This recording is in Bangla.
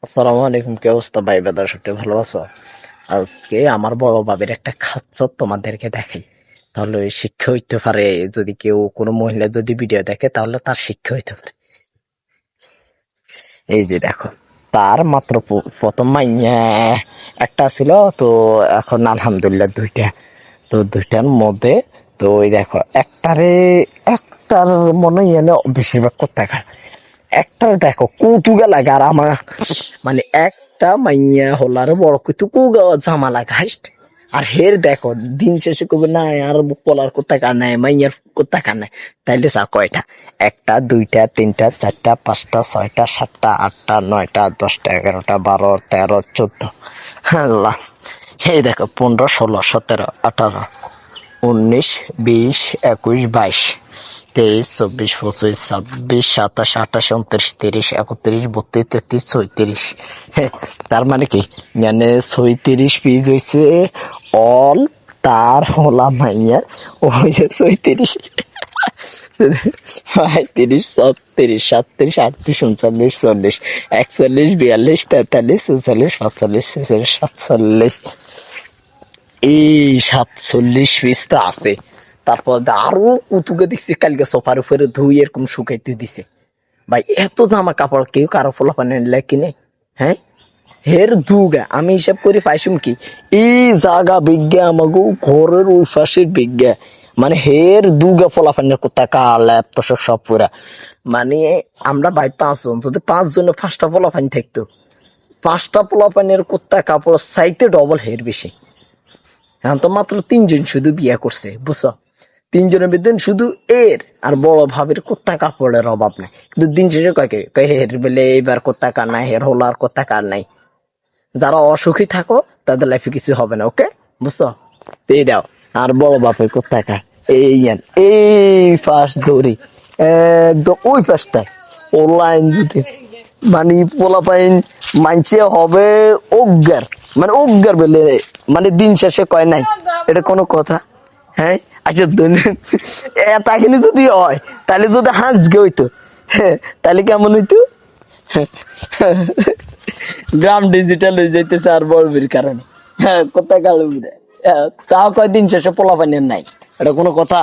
আসসালামু আলাইকুম, কি অবস্থা ভাই? বেদার সবটা ভালো আছো? আজকে আমার বড় বাবের একটা খাচ্ছ তোমাদেরকে দেখাই, তাহলে ওই শিক্ষা হইতে পারে। যদি কেউ কোনো মহিলা যদি ভিডিও দেখে তাহলে তার শিক্ষা হইতে পারে। এই যে দেখো, তার মাত্র প্রথম মাইয়া একটা ছিল, তো এখন আলহামদুলিল্লাহ দুইটা। তো দুইটার মধ্যে তো ওই দেখো একটার মনে হয় বেশিরভাগ করতে খায়। একটা দেখো কৌতুকা লাগে, আর আমার মানে একটা মাইয়া হলার বড় কৌতুকা জামা লাগা হাইস্ট। আর হের দেখো দিন শেষে কবে নাই আর পলার কোথা কার নাই, মাইয়ার কোথা কার নাই। তাইলে চা কয়টা? একটা, দুইটা, তিনটা, চারটা, পাঁচটা, ছয়টা, সাতটা, আটটা, নয়টা, 10টা, 11টা, 12, 13, 14। আল্লাহ, এই দেখো 15, 16, 17, 18, 19, 20, 21, 22, 23, 24, 25, 26, 27, 28, 29, 30, 31, 32, 33, 36। তার মানে কি, মানে 36 পিস হয়েছে অল তার হলা মাইয়ার। ওই যে 36, 35, 36, 37, 38, 39, 40, 41, 42, 43, 44, 45, 46, 47। এই 47 পিস তো আছে। তারপর আরো কুতুকে দিচ্ছে, কালকে সোফার উপরে ধুই এরকম শুকাইতে দিছে। ভাই এত জামা কাপড় কেউ কারো ফোলা পানি কিনে? হ্যাঁ, হের দুগা আমি হিসাব করে পাইছুম কি, এই জাগা বিজ্ঞা আমাগো ঘরের ওই পাশের বিজ্ঞা, মানে হের দুগা ফলাফানের কোথা কার ল্যাপ তো সব পুরা। মানে আমরা ভাই 5 জন, যদি 5 জনে 5টা ফলাফান থাকতো, 5টা ফলাফানের কোথা কাপড় চাইতে ডবল হের বেশি। এখন তো মাত্র 3 জন শুধু বিয়ে করছে, বুঝছো? 3 জনের ভিতরে শুধু এর আর বড় ভাবের কোথা কাপড়ের অভাব নাই, কিন্তু দিন শেষে কয় হের বেলে এইবার কোথা কার নাই, হের হলো আর কোথা কার নাই। যারা অসুখী থাকো তাদের লাইফে কিছু হবে না, ওকে? বুঝছো? এই দাও। আর বড় বাপের কোথা কার এই ফাঁস ধরি একদম ওই ফাঁসটায় ও লাইন যদি মানে পোলা পাইন মানছে হবে অজ্ঞার, মানে অজ্ঞার বেলে, মানে দিন শেষে কয় নাই। এটা কোনো কথা? হ্যাঁ, আচ্ছা তাকিনি যদি হয়, তাহলে যদি হাসগে হইতো, তাহলে কেমন হইতো? গ্রাম ডিজিটাল হয়ে যাইতেছে আর বড়বির কারণে। হ্যাঁ, কোথায় গেল? তাও কয়দিন শেষে পোলা পাইনের নাই, এটা কোনো কথা?